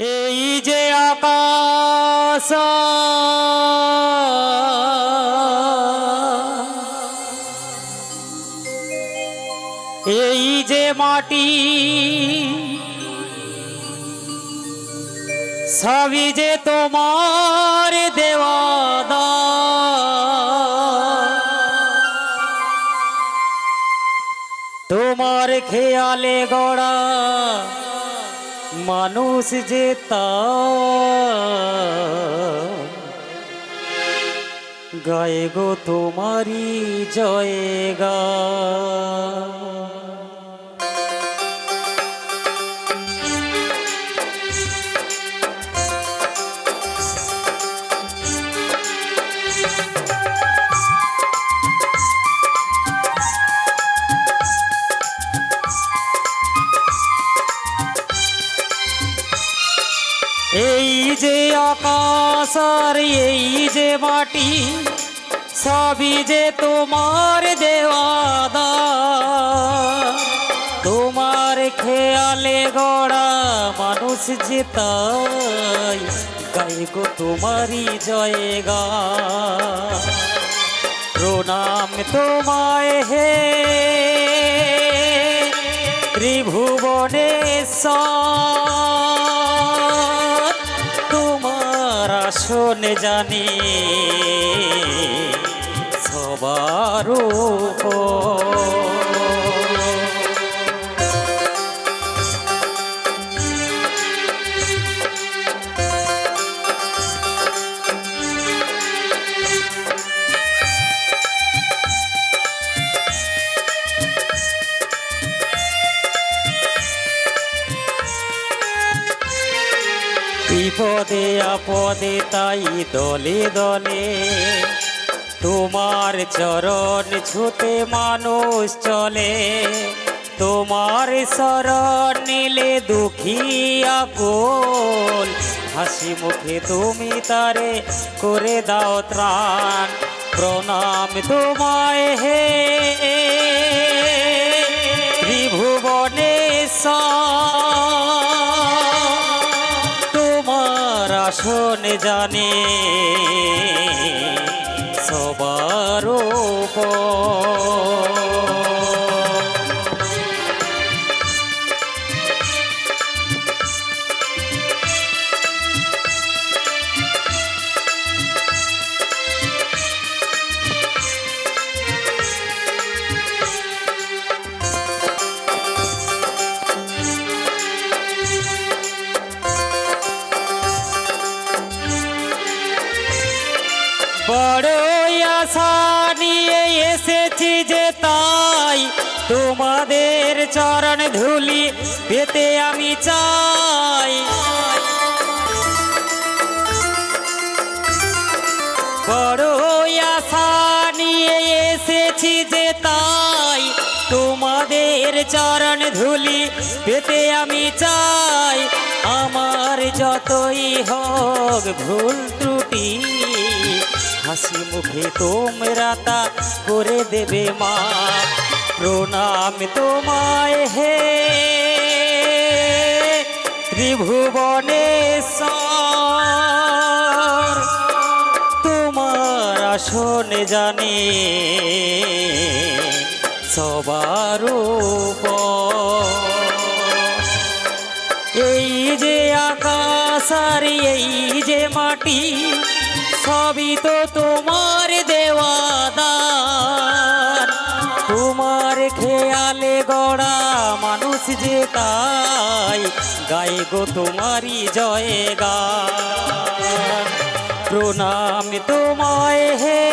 এই যে আকাশ এই যে মাটি সবই যে তোমার দেওয়া দান। তোমার খেয়ালে গড়া মানুষ যে তা গায়ে গো তোমারি জয়গা। এই যে আকাশ আর এই যে মাটি সবই যে তোমার দেওয়া দান। তোমার খেয়ালে গড়া মানুষ যে তাই গায়ে গো তোমারই জয়গা। প্রণাম তোমায় হে ত্রিভুবনেশ্বর, তোমার আসন জানি সবার উপর। বিপদে আপদে তাই দলে দলে তোমার চরণ ছুতে মানুষ চলে। তোমার শরণ নিলে দুঃখী আকুল, হাসি মুখে তুমি তারে করে দাও ত্রাণ। প্রণাম তোমায় হে ত্রিভুবনেশ্বর, আসন জানে সবার উপর। বড় আশা নিয়ে এসেছি যে তাই তোমাদের চরণ ধুলি পেতে আমি চাই। বড় আশা নিয়ে এসেছি যে তাই তোমাদের চরণ ধুলি পেতে আমি চাই। আমার যতই হোক ভুল ত্রুটি হাসি মুখে তোমরা তা করে দেবে মা। প্রণাম তোমায় হে ত্রিভুবনেশ্বর, তোমার আসন জানে সবার উপর। এই যে আকাশ আর এই যে মাটি সবই তো তোমার দেওয়া দান। তোমার খেয়ালে গড়া মানুষ যে তাই গায়ে গো তোমারই জয়গান। প্রণাম তোমায় হে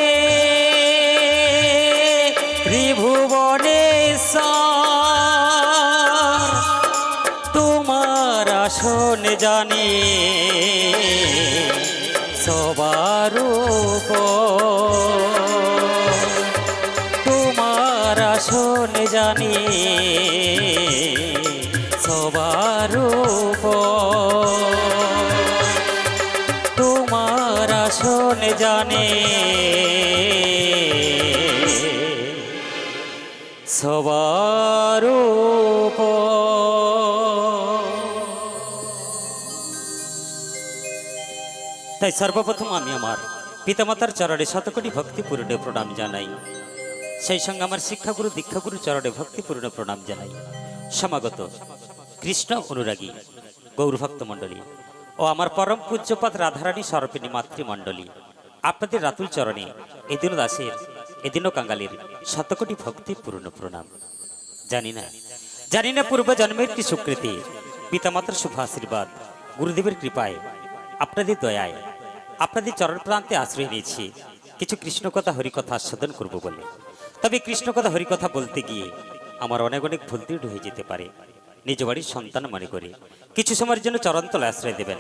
ত্রিভুবনেশ্বর, তোমার আসন জানে সবার উপর। তোমার আসন জানি সবার উপর। তোমার আসন জানে সবার উপর। তাই সর্বপ্রথম আমি আমার পিতামাতার চরণে শতকোটি ভক্তিপূর্ণ প্রণাম জানাই। সেই সঙ্গে আমার শিক্ষাগুরু দীক্ষাগুরু চরণে ভক্তিপূর্ণ প্রণাম জানাই। সমাগত কৃষ্ণ অনুরাগী গৌরভক্ত মণ্ডলী ও আমার পরম পূজ্যপাত রাধারানী স্বরূপিণী মাতৃমণ্ডলী, আপনাদের রাতুল চরণে এদিনও দাসের এদিনও কাঙ্গালির শতকোটি ভক্তিপূর্ণ প্রণাম। জানি না পূর্ব জন্মের কি সুকৃতি, পিতামাতার শুভ আশীর্বাদ, গুরুদেবের কৃপায়, আপনাদের দয়ায়, আপনাদের চরণ প্রান্তে আশ্রয় নিয়েছি কিছু কৃষ্ণকথা হরিকথা আস্বাদন করব বলে। তবে কৃষ্ণকথা হরিকথা বলতে গিয়ে আমার অনেক ভুল ত্রুটি হয়ে যেতে পারে। নিজ বাড়ির সন্তান মনে করে কিছু সময়ের জন্য চরণতলে আশ্রয় দেবেন,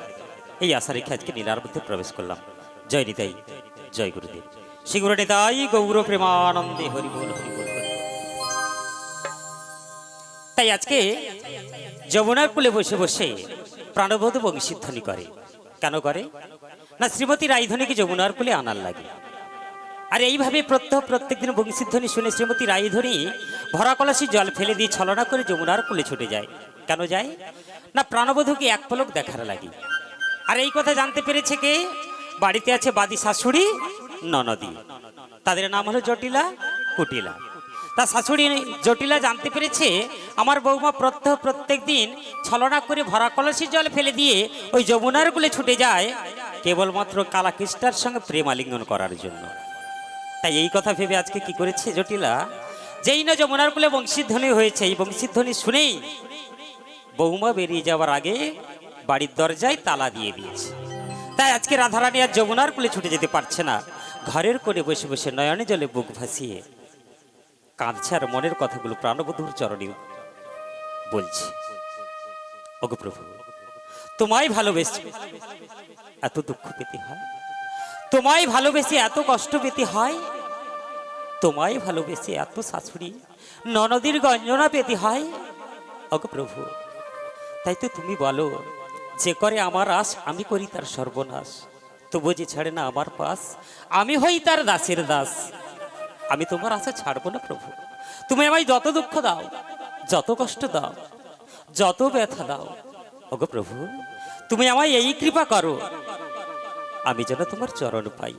এই আশা রেখে আজকে নীলার মধ্যে প্রবেশ করলাম। জয় নিতাই, জয় গুরুদেব। শ্রী গুরু নিতাই গৌর প্রেমানন্দে হরি বল, হরি বল, হরি বল। তাই আজকে যমুনার কূলে বসে বসে প্রাণবধূ বংশীধ্বনি করে। কেন করে না, শ্রীমতী রায়ধনীকে যমুনার কূলে আনার লাগে। আর এইভাবে প্রত্যেকদিন বংশীধ্বনি শুনে শ্রীমতী রায়ধনী ভরা কলসি জল ফেলে দিয়ে ছলনা করে যমুনার কূলে ছুটে যায়। কেন যায় না, প্রাণবধূকে এক পলক দেখার লাগে। আর এই কথা জানতে পেরেছে কে? বাড়িতে আছে বাদী শাশুড়ি ননদী, তাদের নাম হলো জটিলা কুটিলা। তার শাশুড়ি জটিলা জানতে পেরেছে আমার বৌমা প্রত্যেক দিন ছলনা করে ভরা কলসি জল ফেলে দিয়ে ওই যমুনার কূলে ছুটে যায় কেবলমাত্র কালাকৃষ্ণার সঙ্গে প্রেম আলিঙ্গন করার জন্য। তাই এই কথা ভেবে আজকে কি করেছে জটিলা, যেই না যমুনার কূলে বংশীধ্বনি হয়েছে, এই বংশীধ্বনি শুনেই বৌমা বেরিয়ে যাওয়ার আগে বাড়ির দরজায় তালা দিয়ে দিয়েছে। তাই আজকে রাধারানী আর যমুনার কূলে ছুটে যেতে পারছে না। ঘরের কোণে বসে বসে নয়নে জলে বুক ভাসিয়ে কাঁদছে আর মনের কথাগুলো প্রাণবধূর চরণে বলছে। ওগো প্রভু, তোমায় ভালোবেসে এত দুঃখ পেতে হয়, তোমায় ভালোবেসে এত কষ্ট পেতে হয়, তোমায় ভালোবেসে এত শাশুড়ি ননদীর গঞ্জনা পেতে হয়। ওগো প্রভু, তাই তো তুমি বলো, যে করে আমার আশ আমি করি তার সর্বনাশ, তবু যে ছাড়ে না আমার পাশ আমি হই তার দাসের দাস। আমি তোমার আশা ছাড়বো না প্রভু। তুমি আমায় যত দুঃখ দাও, যত কষ্ট দাও, যত ব্যথা দাও, ওগো প্রভু তুমি আমায় এই কৃপা করো আমি যেন তোমার চরণ পাই।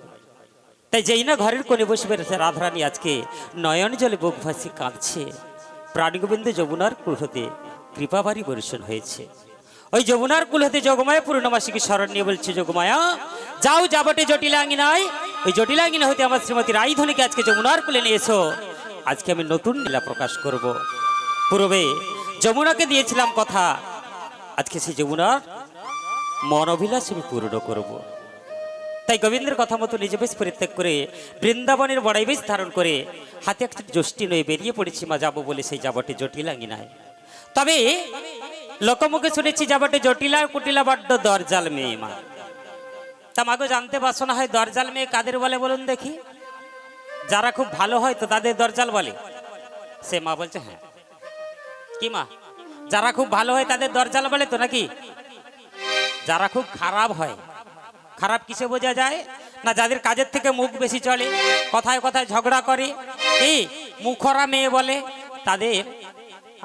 তাই যেই না ঘরের কোণে বসে বেড়েছে রাধারানী আজকে নয়ন জলে বুক ভাসি কাঁদছে। প্রাণীগোবিন্দ যমুনার কূল হতে কৃপাবাড়ি বর্ষণ হয়েছে। ওই যমুনার কূল হতে যোগমায়া পূর্ণমাসীকে স্মরণ নিয়ে বলছে, যোগমায়া যাও যাবটে জটিলাঙ্গিনায়, ওই জটিলাঙ্গিনা হতে আমার শ্রীমতী রায়ধনীকে আজকে যমুনার কূলে নিয়ে এসো। আজকে আমি নতুন লীলা প্রকাশ করব। পূর্বে যমুনাকে দিয়েছিলাম কথা, আজকে সেই যমুনার মন অভিলাষ আমি পূর্ণ করব। তাই গোবিন্দের কথা মতো নিজে বেশ পরিত্যাগ করে বৃন্দাবনের বড়াই বেশ ধারণ করে হাতে একটা যষ্টি নয়ে বেরিয়ে পড়েছি মা যাবো বলে সেই যাবটে জটিলাঙ্গিনায়। তবে লোকমুখে শুনেছি যাবটে জটিলা কুটিলা বড্ড দরজাল মেয়ে মা। তা মাগো জানতে পারছো না হয় দরজাল মেয়ে কাদের বলে বলুন দেখি? যারা খুব ভালো হয় তো তাদের দরজাল বলে। সে মা বলছে হ্যাঁ। কি মা, যারা খুব ভালো হয় তাদের দরজাল বলে তো নাকি? যারা খুব খারাপ হয়, খারাপ কিসে বোঝা যায় না, যাদের কাজের থেকে মুখ বেশি চলে, কথায় কথায় ঝগড়া করে, এই মুখরা মেয়ে বলে, তাদের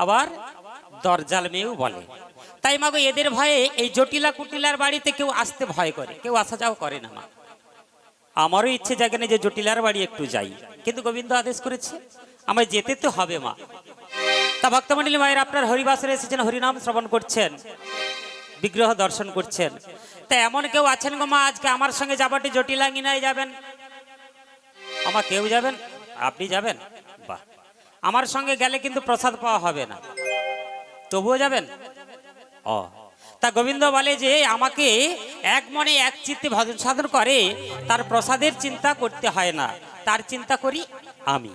আবার দরজাল মেয়েও বলে। তাই মাগো এদের ভয়ে এই জটিলা কুটিলার বাড়িতে কেউ আসতে ভয় করে, কেউ আসা যাও করে না মা। আমারও ইচ্ছে জাগে না যে জটিলার বাড়ি একটু যাই, কিন্তু গোবিন্দ আদেশ করেছে আমায় যেতে তো হবে মা। তা ভক্তমণ্ডলী মায়ের আপনার হরিবাসরে এসেছেন, হরিনাম শ্রবণ করছেন, বিগ্রহ দর্শন করছেন। তা এমন কেউ আছেন গো মা আজকে আমার সঙ্গে যাবটে জটিলাঙ্গিনায় যাবেন? আমার কেউ যাবেন? আপনি যাবেন? বাহ, আমার সঙ্গে গেলে কিন্তু প্রসাদ পাওয়া হবে না, তবুও যাবেন? ও, তা গোবিন্দ বলে যে আমাকে এক মনে এক চিত্তে ভজন সাধন করে তার প্রসাদের চিন্তা করতে হয় না, তার চিন্তা করি আমি।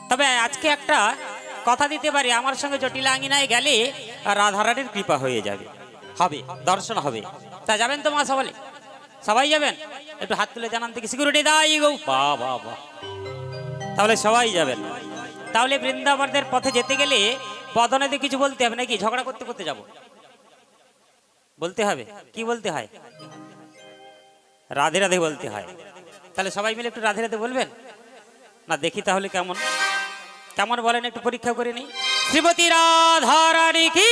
তবে আজকে একটা কথা দিতে পারি, আমার সঙ্গে জটিলাঙ্গিনায় গেলে রাধারানীর কৃপা হয়ে যাবে, হবে দর্শন হবে। তা যাবেন তো মা সবাই? সবাই যাবেন? একটু হাত তুলে জানান থেকে সিকিউরিটি দাই গো। বাহ বাহ বাহ, তাহলে সবাই যাবেন। তাহলে বৃন্দাবনের পথে যেতে গেলে বদনেতে কিছু বলতে হবে নাকি? ঝগড়া করতে করতে যাব? বলতে হবে। কি বলতে হয়? রাধে রাধে বলতে হয়। তাহলে সবাই মিলে একটু রাধে রাধে বলবেন না? দেখি তাহলে কেমন কেমন বলেন, একটু পরীক্ষা করে নিই। শ্রীমতী রাধারানী কি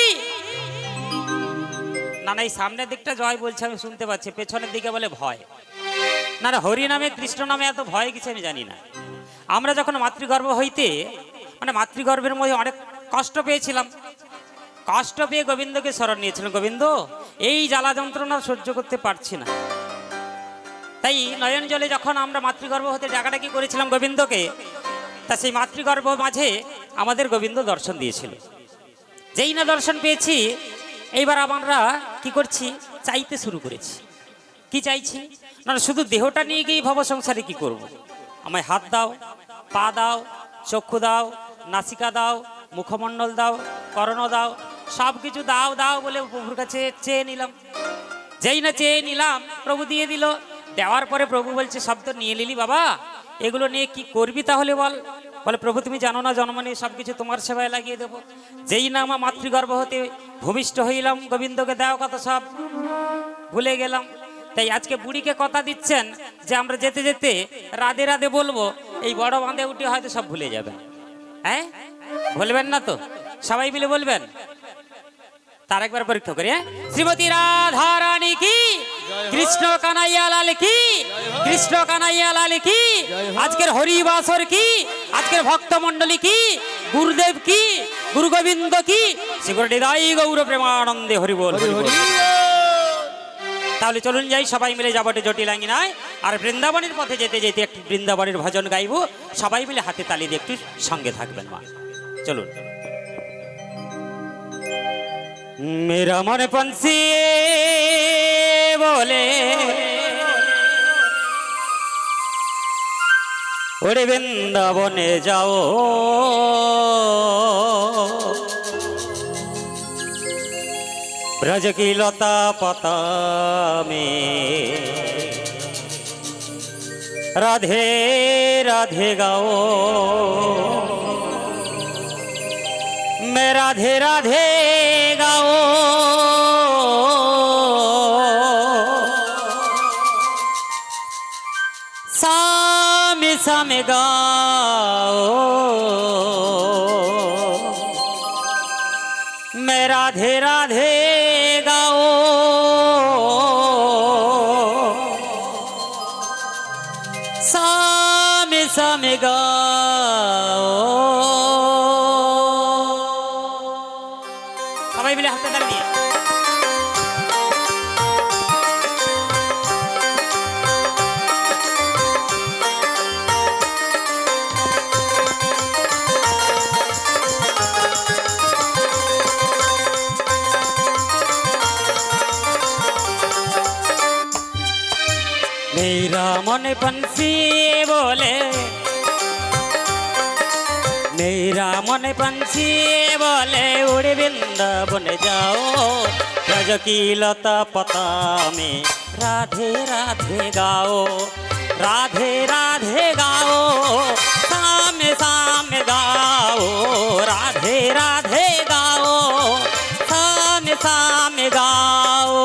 না না, এই সামনের দিকটা জয় বলছে আমি শুনতে পাচ্ছি, পেছনের দিকে বলে ভয়। না না, হরি নামে কৃষ্ণ নামে এত ভয় কিছু আমি জানি না। আমরা যখন মাতৃগর্ভ হইতে মানে মাতৃগর্ভের মধ্যে অনেক কষ্ট পেয়েছিলাম, কষ্ট পেয়ে গোবিন্দকে স্মরণ নিয়েছিলাম, গোবিন্দ এই জ্বালা যন্ত্রণা সহ্য করতে পারছি না। তাই নয়ন জলে যখন আমরা মাতৃগর্ভ হতে ডাকাডাকি করেছিলাম গোবিন্দকে, তা সেই মাতৃগর্ভ মাঝে আমাদের গোবিন্দ দর্শন দিয়েছিল। যেই না দর্শন পেয়েছি, এইবার আমরা কি করছি, চাইতে শুরু করেছি। কি চাইছি না, শুধু দেহটা নিয়ে গিয়ে ভব সংসারে কি করব, আমায় হাত দাও, পা দাও, চক্ষু দাও, নাসিকা দাও, মুখমণ্ডল দাও, কর্ণ দাও, সব কিছু দাও দাও বলে প্রভুর কাছে চেয়ে নিলাম। যেই না চেয়ে নিলাম, প্রভু দিয়ে দিল। দেওয়ার পরে প্রভু বলছে, শব্দ নিয়ে নিলি বাবা, এগুলো নিয়ে কি করবি তাহলে বল। বলে, প্রভু তুমি জানো না জন্ম নিয়ে সব কিছু তোমার সেবায় লাগিয়ে দেবো। যেই না আমার মাতৃগর্ভ হতে ভূমিষ্ঠ হইলাম, গোবিন্দকে দেওয়া কথা সব ভুলে গেলাম। তাই আজকে বুড়িকে কথা দিচ্ছেন যে আমরা যেতে যেতে রাধে রাধে বলবো, এই বড় বাঁধে উঠে হয়তো সব ভুলে যাবেন। হ্যাঁ, বলবেন না তো? সবাই মিলে বলবেন। তার একবার পরীক্ষা করি। শ্রীমতী রাধা রানী কি, কৃষ্ণ কানাইয়া লাল কি, কৃষ্ণ কানাইয়া লাল কি, আজকের হরিবাসর কি, আজকের ভক্ত মন্ডলী কি, গুরুদেব কি, গুরু গোবিন্দ কি, শ্রীগুরু হৃদয় গৌর প্রেমানন্দে হরি বল। তাহলে চলুন যাই, সবাই মিলে যাবটে জটিলাঙ্গিনায়। আর বৃন্দাবনের পথে যেতে যেতে একটি বৃন্দাবনের ভজন গাইব, সবাই মিলে হাতে তালি দিয়ে একটু সঙ্গে থাকবেন মা। চলুন। मेरा मन पंछी बोले ओरे वृंदावने जाओ, ब्रज की लता पता में राधे राधे गाओ, मैं राधे राधे गाओ, सामे सामे गाओ, मैं राधे राधे गाओ, सामे सामे गाओ। সবাই মিলে হাতে তালি দিয়ে मेरा मन पंछी बोले, मेरा मन पंछी बोले उड़े वृंदावन जाओ, ब्रज की लता पता में राधे राधे गाओ, राधे राधे गाओ, सामे सामे गाओ, राधे राधे गाओ, सामे सामे गाओ।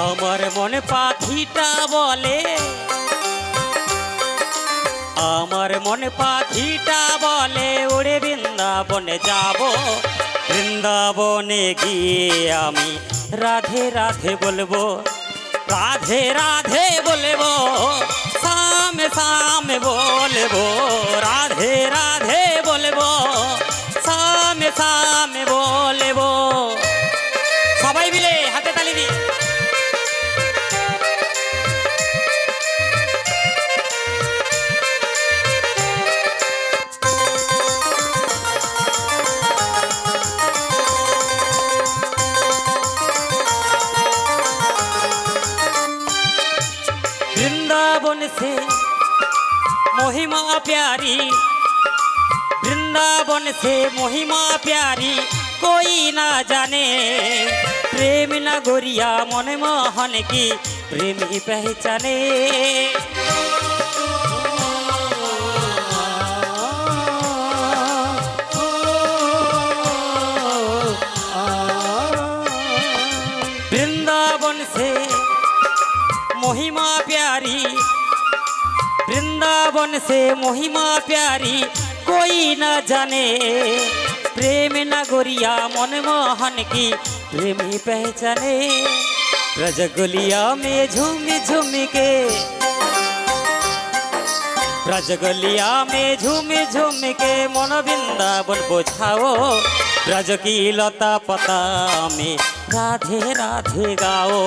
আমার মনে পাখিটা বলে, আমার মনে পাখিটা বলে ওরে বৃন্দাবনে যাব, বৃন্দাবনে গিয়ে আমি রাধে রাধে বলবো, রাধে রাধে বলবো, সামে সামে বলবো, রাধে রাধে বলবো, সামে সামে বলবো। সবাই মিলে হাতে তালি দিই। वृंदावन से महिमा प्यारी, वृंदावन से महिमा प्यारी कोई ना जाने, प्रेम नगरिया मन मोहन की प्रेमी पहचाने। वृंदावन से महिमा प्यारी कोई न जाने प्रेम नगरिया मनमोहन की प्रेमी पहचाने ब्रजगलिया में झूम झूम के ब्रजगलिया में झूम झूम के मन वृंदावन बोझाओ ब्रज की लता पता में राधे राधे गाओ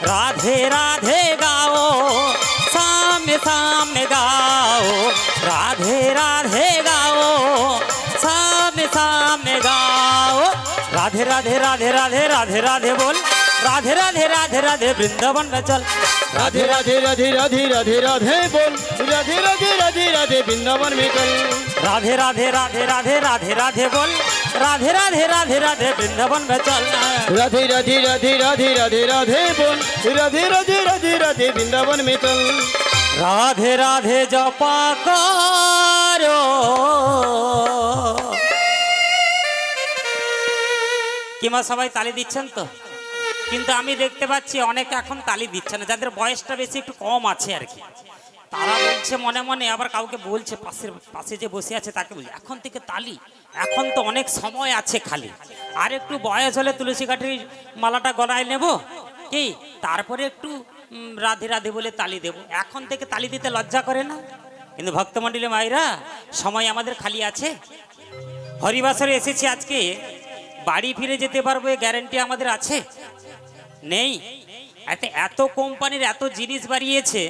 राधे राधे गाओ साम्य साम्य गाओ राधे राधे गाओ साम्य साम्य गाओ राधे राधे राधे राधे राधे राधे बोल राधे राधे राधे राधे वृंदावन में चल राधे राधे राधे राधे राधे राधे बोल राधे राधे राधे राधे वृंदावन में चल राधे राधे राधे राधे राधे राधे बोल राधे राधे राधे राधे वृंदावन में चल राधे राधे राधे राधे राधे राधे बोल राधे राधे राधे राधे वृंदावन में चल राधे राधे जपा करो কিমা সবাই তালি দিচ্ছেন তো কিন্তু আমি দেখতে পাচ্ছি অনেকে এখন তালি দিচ্ছে না যাদের বয়সটা বেশি একটু কম আছে আর কি তারা বলছে মনে মনে আবার কাউকে বলছে পাশে যে বসে আছে তাকে বলছে এখন থেকে তালি এখন তো অনেক সময় আছে খালি আর একটু বয়স হলে তুলসী কাঠির মালাটা গলায় নেব কি তারপরে একটু রাধে রাধে বলে তালি দেব এখন থেকে তালি দিতে লজ্জা করে না কিন্তু ভক্তমণ্ডলী মায়েরা সময় আমাদের খালি আছে হরিবাসরে এসেছি আজকে বাড়ি ফিরে যেতে পারবো এই গ্যারান্টি আমাদের আছে নেই এত কোম্পানির এত জিনিস বাড়িয়েছে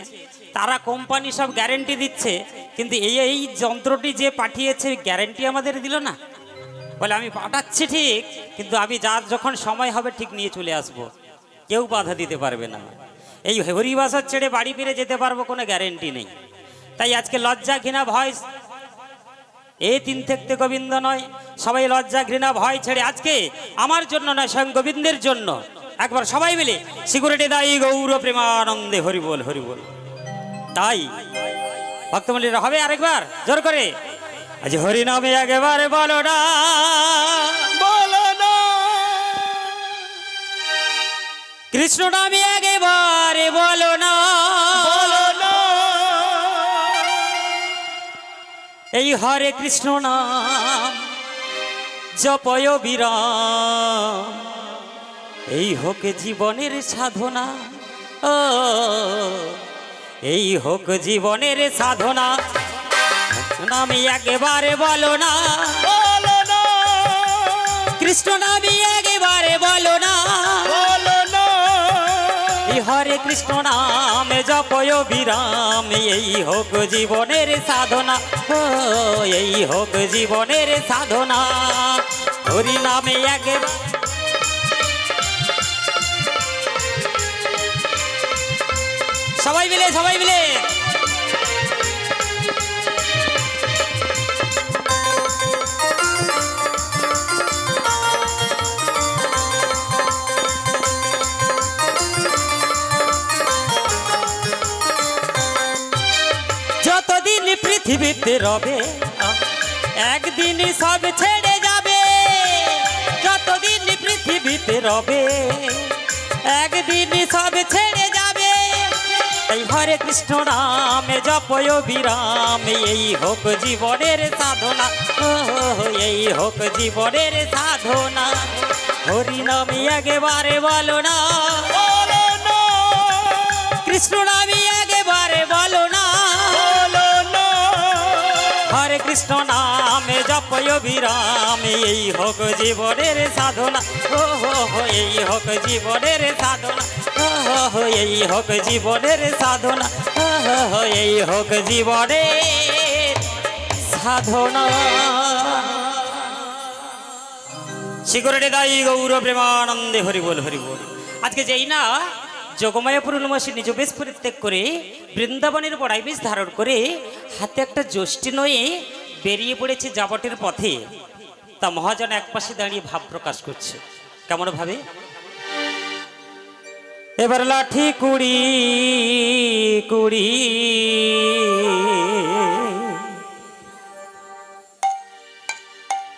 তারা কোম্পানি সব গ্যারান্টি দিচ্ছে কিন্তু এই যন্ত্রটি যে পাঠিয়েছে গ্যারান্টি আমাদের দিল না বলে আমি পাঠাচ্ছি ঠিক কিন্তু আমি যার যখন সময় হবে ঠিক নিয়ে চলে আসব কেউ বাধা দিতে পারবে না এই হরিবাসর ছেড়ে বাড়ি ফিরে যেতে পারবো কোনো গ্যারান্টি নেই তাই আজকে লজ্জা ঘৃণা ভয় এই তিন থেকে গোবিন্দ নয় সবাই লজ্জা ঘৃণা ভয় ছেড়ে আজকে আমার জন্য নয় স্বয়ং গোবিন্দের জন্য একবার সবাই মিলে সিকিউরিটি দায়ী গৌর প্রেমানন্দে হরি বল তাই ভক্তমণ্ডলীরা হবে আরেকবার জোর করে আজ হরি নামে একেবারে বলো না কৃষ্ণ নামে একেবারে বলো না এই হরে কৃষ্ণ নাম জপয় বিরাম এই হোক জীবনের সাধনা ও এই হোক জীবনের সাধনা নামে একেবারে বলো না কৃষ্ণ নামে একেবারে বলো না হরে কৃষ্ণ নাম জপয় বিরাম এই হোক জীবনের সাধনা ও এই হোক জীবনের সাধনা হরি নামে একেবারে সবাই মিলে যতদিন পৃথিবীতে রবে একদিন সব ছেড়ে যাবে যতদিন পৃথিবীতে রবে একদিন সব ছেড়ে যাবে এই হরে কৃষ্ণ নাম জপয় বিরাম এই হোক জীবনের সাধনা এই হোক জীবনের সাধনা হরি নামে একেবারে বলো না কৃষ্ণ নামে একেবারে বলো না হরে কৃষ্ণ নামে জপয় বিরাম এই হোক জীবনের সাধনা এই হোক জীবনের সাধনা এই হোক জীবনের সাধনা এই হোক জীবনের সাধনা সিকিউরিটি দায়ী গৌর প্রেমানন্দে হরি বল আজকে যেই না যোগমায়া পূর্ণমাসী নিজ বেশ পরিত্যাগ করে বৃন্দাবনের বড়াই বেশ ধারণ করে হাতে একটা যষ্টি নয়ে বেরিয়ে পড়েছে যাবটের পথে তা মহাজন একপাশে দাঁড়িয়ে ভাব প্রকাশ করছে কেমন ভাবে এবার লাঠি কুড়ি কুড়ি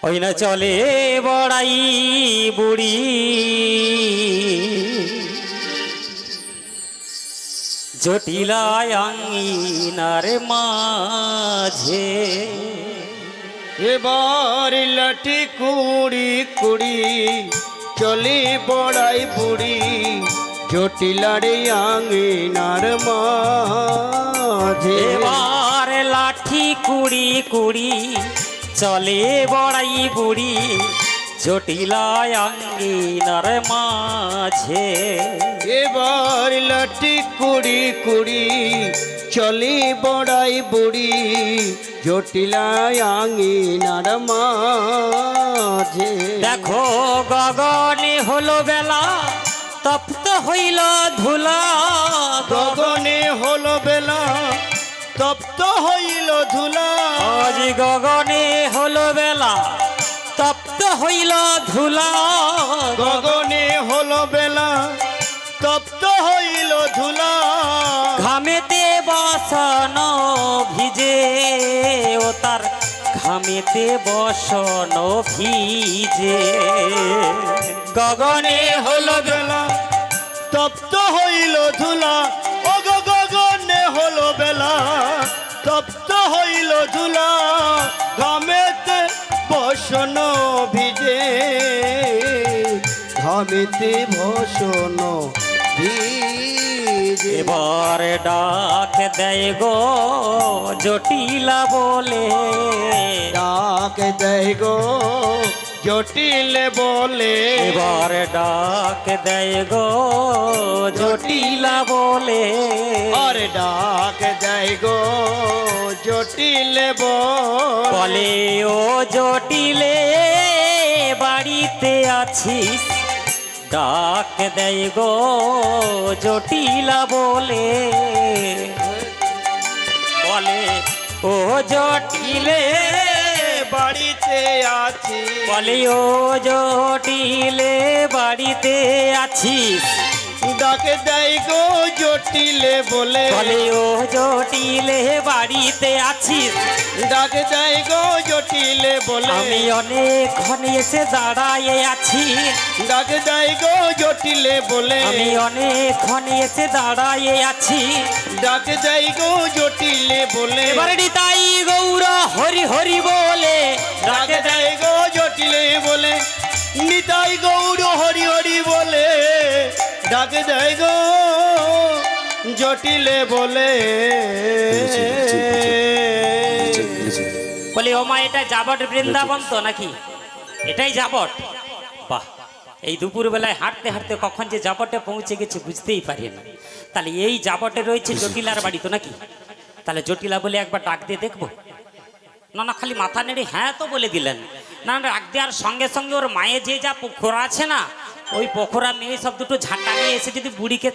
ওই না চলে বড়াই বুড়ি জটিলায় আঙিনার মাঝে এবার লাঠি কুড়ি কুড়ি চলি বড়াই বুড়ি জটিলারে আঙিনার মাঝে এবার লাঠি কুড়ি কুড়ি চলে বড়াই বুড়ি জটিলায় আঙ্গিনার মাঝে এবার লাঠি কুড়ি কুড়ি চলি বড়াই বুড়ি জটিলায় আঙিনার মাঝে দেখো গগনে হলো বেলা তপ্ত হইল ধুলা গগনে হলো বেলা তপ্ত হইল ধুলা আজ গগনে হলো বেলা তপ্ত হইল ধুলা গগনে হলো বেলা তপ্ত হইল ধুলা ঘামেতে বসন ভিজে ও তার ঘামেতে বসন ভিজে গগনে হলো বেলা তপ্ত হইল ধুলা ও গো গগনে হলো বেলা তপ্ত হইল ধুলা ঘামেতে বসন ভিজে ঘামেতে বসন ভিজে এবার ডাক দেয় গো জটিলা বলে ডাক দেয় গো জটিল বলে এবার ডাক দেয় গো জটিলা বলে আর ডাক দেয় গো জটিল বলে ও জটিলে বাড়িতে আছিস ডাক দেয় গো জটিলা বলে বলে ও জটিলে বাড়িতে আছি বলে ও জটিলে বাড়িতে আছিস ডাক দেয় গো জটিলে বলে বলে ও জটিলে বাড়িতে আছিস ডাক দেয় গো জটিলে বলে আমি অনেকক্ষণ এসে দাঁড়ায়ে আছি ডাক দেয় গো জটিলে বলে আমি অনেকক্ষণ এসে দাঁড়ায়ে আছি ডাক দেয় গো জটিলে বলে এবার নিতাই গৌর হরি হরি বলে ডাক দেয় গো জটিলে বলে নিতাই গৌর হরি হরি বলে ডাক দেয় গো জটিলে বলে বলি ও মা এটা যাবট বৃন্দাবন তো নাকি এটাই যাবট বাহ এই দুপুরবেলায় হাঁটতে হাঁটতে কখন যে যাবটে পৌঁছে গেছে বুঝতেই পারি না তাহলে এই যাবটে রয়েছে জটিলার বাড়ি তো নাকি তাহলে জটিলা বলে একবার ডাক দিয়ে দেখবো না না খালি মাথা নেড়ে হ্যাঁ তো বলে দিলেন না না ডাক দেওয়ার সঙ্গে সঙ্গে ওর মায়ে যে যা পোখরা আছে না ওই পোখরা মেয়ে সব দুটো ঝাঁটা নিয়ে এসে যদি বুড়িকে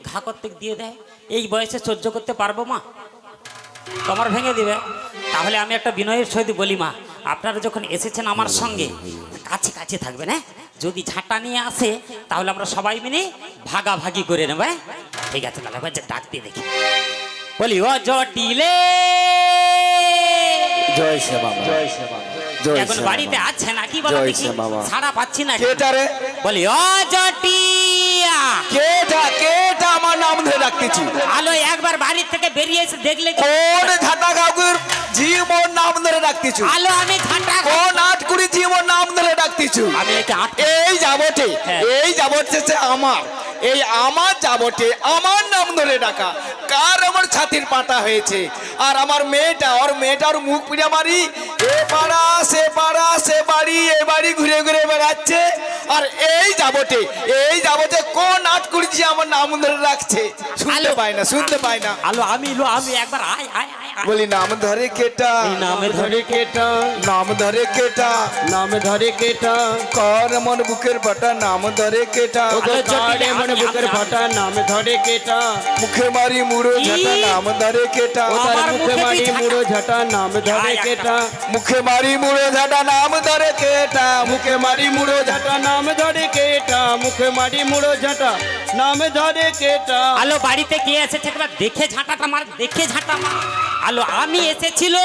ঘা করতে দিয়ে দেয় এই বয়সে সহ্য করতে পারবো মা তোমার ভেঙে দিবে তাহলে আমি একটা বিনয়ের সহিত বলি মা আপনারা যখন এসেছেন আমার সঙ্গে কাছে কাছে থাকবেন হ্যাঁ যদি ঝাঁটা নিয়ে আসে তাহলে আমরা সবাই মিলে ভাগাভাগি করে নেব হ্যাঁ ঠিক আছে তাহলে একবার ডাক দিয়ে দেখি বলি ও জটিলে জয় শ্রী বাবা জয় শ্রী বাবা জয় এখন শ্রী বাড়িতে বাবা। আছে নাকি বলো জয় দেখি শ্রী বাবা। ছাড়া পাচ্ছি না কেটা রে বলি ও জটিয়া কেটা আমার নাম ধরে রাখতেছি আলো একবার বাড়ি থেকে বেরিয়ে এসে দেখলে কোন ঝাঁটা কাকুর জীবন নাম ধরে রাখতেছি আলো আমি ঝাঁটা কোন আটকুড়ি জীবন নাম ধরে রাখতেছি আমি এটা আট এই যাবটে হ্যাঁ। এই যাবটে আমার এই আমার যাবটে আমার নাম ধরে ডাকা কার আমার ছাতির পাটা হয়েছে আর আমার মেয়েটা ওর মেয়েটার মুখ পিড়া মারি এ পাড়া সে বাড়ি এ বাড়ি ঘুরে ঘুরে বেড়াচ্ছে আর এই যাবটে কোন আটকুড়ি যে আমার নাম ধরে রাখছে শুনতে পাই না আলো আমি একবার আয় আয় আয় আয়। বলি নাম ধরে কেটা এই নামে ধরে কেটা নাম ধরে কেটা নাম ধরে কেটা কর মন বুকের পাটা নাম ধরে কেটা ও গো আলো জটিলে কাড়ে মনে বুকের আমি- ফাটা নাম ধরে কেটা মুখে মারি মুড়ো ঝাঁটা ই! নাম ধরে কেটা ও তার আমার মুখে মুখে মারি কি মুড়ো ঝাঁটা নাম ধরে আয় একটা। কেটা মুখে মারি মুড়ো ঝাঁটা নাম ধরে কেটা মুখে মারি মুড়ো ঝাঁটা ঝাঁটা নাম ধরে কেটা মুখে মারি মুড়ো ঝাঁটা নাম ধরে কেটা আলো বাড়িতে কে এসেছে একবার দেখে ঝাঁটাটা মার দেখে ঝাঁটা মার আলো আমি এসেছিল